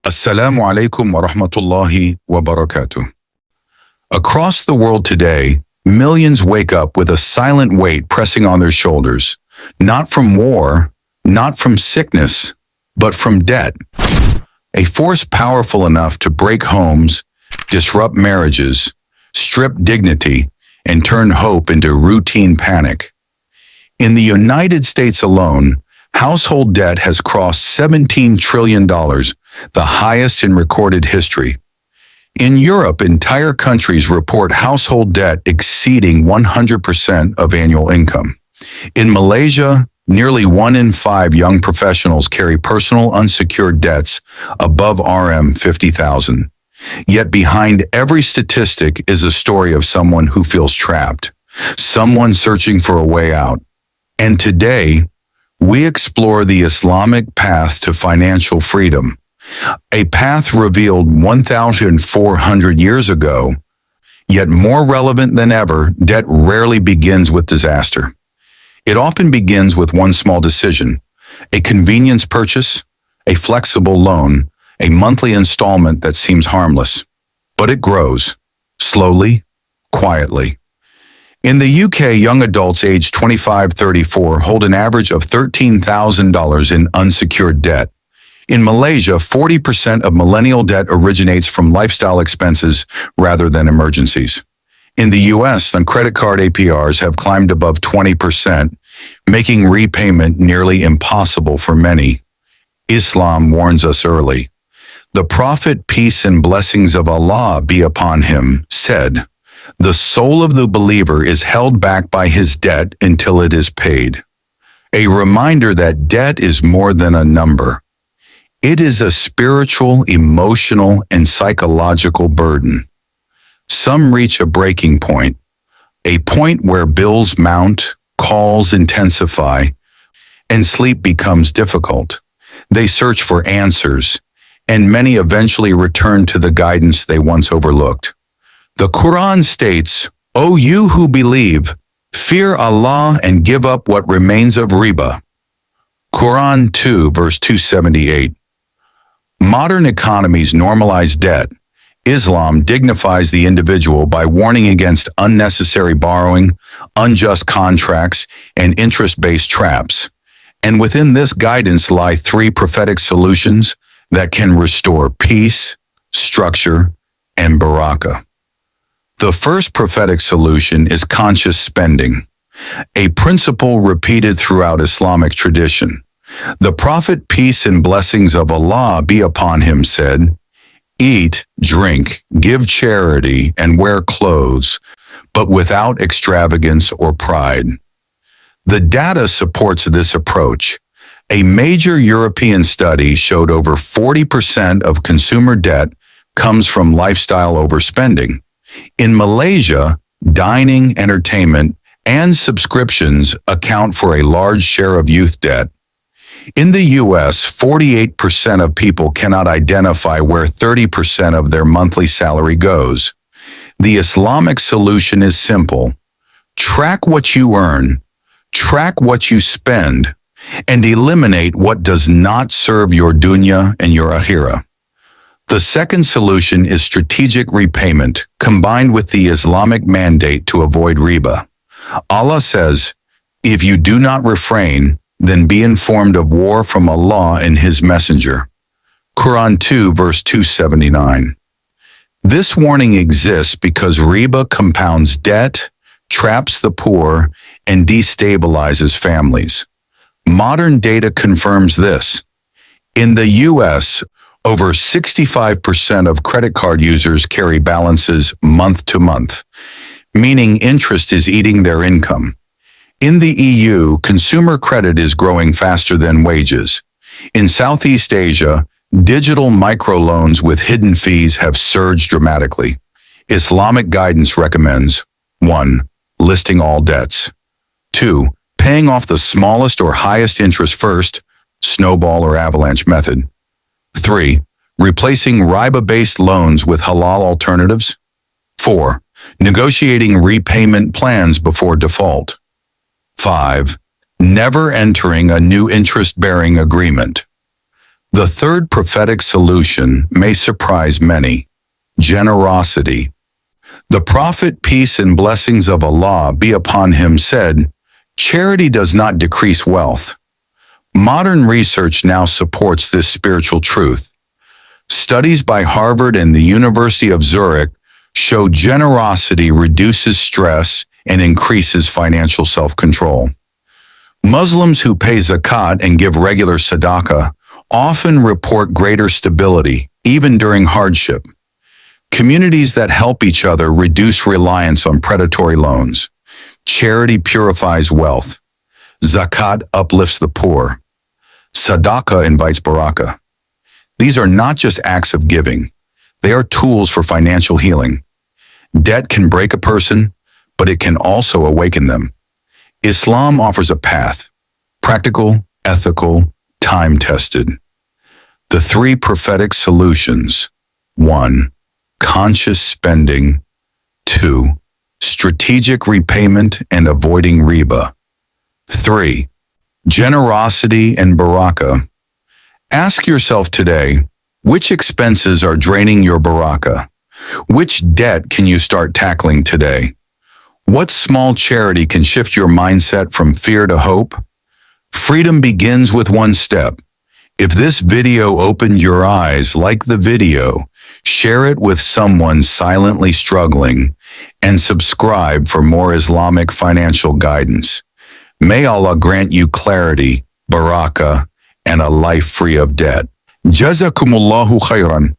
Assalamu alaikum wa rahmatullahi wa barakatuh. Across the world today, millions wake up with a silent weight pressing on their shoulders, not from war, not from sickness, but from debt. A force powerful enough to break homes, disrupt marriages, strip dignity, and turn hope into routine panic. In the United States alone, household debt has crossed $17 trillion, the highest in recorded history. In Europe, entire countries report household debt exceeding 100% of annual income. In Malaysia, nearly 1 in 5 young professionals carry personal unsecured debts above Rm 50,000. Yet behind every statistic is a story of someone who feels trapped, someone searching for a way out. And today, we explore the Islamic path to financial freedom, a path revealed 1,400 years ago, yet more relevant than ever. Debt rarely begins with disaster. It often begins with one small decision, a convenience purchase, a flexible loan, a monthly installment that seems harmless. But it grows, slowly, quietly. In the UK, young adults aged 25-34 hold an average of $13,000 in unsecured debt. In Malaysia, 40% of millennial debt originates from lifestyle expenses rather than emergencies. In the US, credit card APRs have climbed above 20%, making repayment nearly impossible for many. Islam warns us early. The Prophet, peace and blessings of Allah be upon him, said, "The soul of the believer is held back by his debt until it is paid." A reminder that debt is more than a number. It is a spiritual, emotional, and psychological burden. Some reach a breaking point, a point where bills mount, calls intensify, and sleep becomes difficult. They search for answers, and many eventually return to the guidance they once overlooked. The Quran states, "O you who believe, fear Allah and give up what remains of Riba." Quran 2, verse 278. Modern economies normalize debt. Islam dignifies the individual by warning against unnecessary borrowing, unjust contracts, and interest-based traps. And within this guidance lie 3 prophetic solutions that can restore peace, structure, and Barakah. The first prophetic solution is conscious spending, a principle repeated throughout Islamic tradition. The Prophet, peace and blessings of Allah be upon him, said, "Eat, drink, give charity, and wear clothes, but without extravagance or pride." The data supports this approach. A major European study showed over 40% of consumer debt comes from lifestyle overspending. In Malaysia, dining, entertainment, and subscriptions account for a large share of youth debt. In the US, 48% of people cannot identify where 30% of their monthly salary goes. The Islamic solution is simple. Track what you earn, track what you spend, and eliminate what does not serve your dunya and your akhirah. The second solution is strategic repayment, combined with the Islamic mandate to avoid riba. Allah says, "If you do not refrain, then be informed of war from Allah and His Messenger." Quran 2, verse 279. This warning exists because riba compounds debt, traps the poor, and destabilizes families. Modern data confirms this. In the U.S., over 65% of credit card users carry balances month to month, meaning interest is eating their income. In the EU, consumer credit is growing faster than wages. In Southeast Asia, digital microloans with hidden fees have surged dramatically. Islamic guidance recommends 1. Listing all debts. 2. Paying off the smallest or highest interest first, snowball or avalanche method. 3. Replacing riba-based loans with halal alternatives. 4. Negotiating repayment plans before default. 5. Never entering a new interest-bearing agreement. The third prophetic solution may surprise many: generosity. The Prophet, peace and blessings of Allah be upon him, said, "Charity does not decrease wealth." Modern research now supports this spiritual truth. Studies by Harvard and the University of Zurich show generosity reduces stress and increases financial self-control. Muslims who pay Zakat and give regular Sadaqah often report greater stability, even during hardship. Communities that help each other reduce reliance on predatory loans. Charity purifies wealth. Zakat uplifts the poor. Sadaqah invites Barakah. These are not just acts of giving. They are tools for financial healing. Debt can break a person, but it can also awaken them. Islam offers a path: practical, ethical, time-tested. The three prophetic solutions: 1. Conscious spending. 2. Strategic repayment and avoiding riba. 3. Generosity and barakah. Ask yourself today, which expenses are draining your barakah? Which debt can you start tackling today? What small charity can shift your mindset from fear to hope? Freedom begins with one step. If this video opened your eyes, like the video, share it with someone silently struggling, and subscribe for more Islamic financial guidance. May Allah grant you clarity, barakah, and a life free of debt. Jazakumullahu khairan.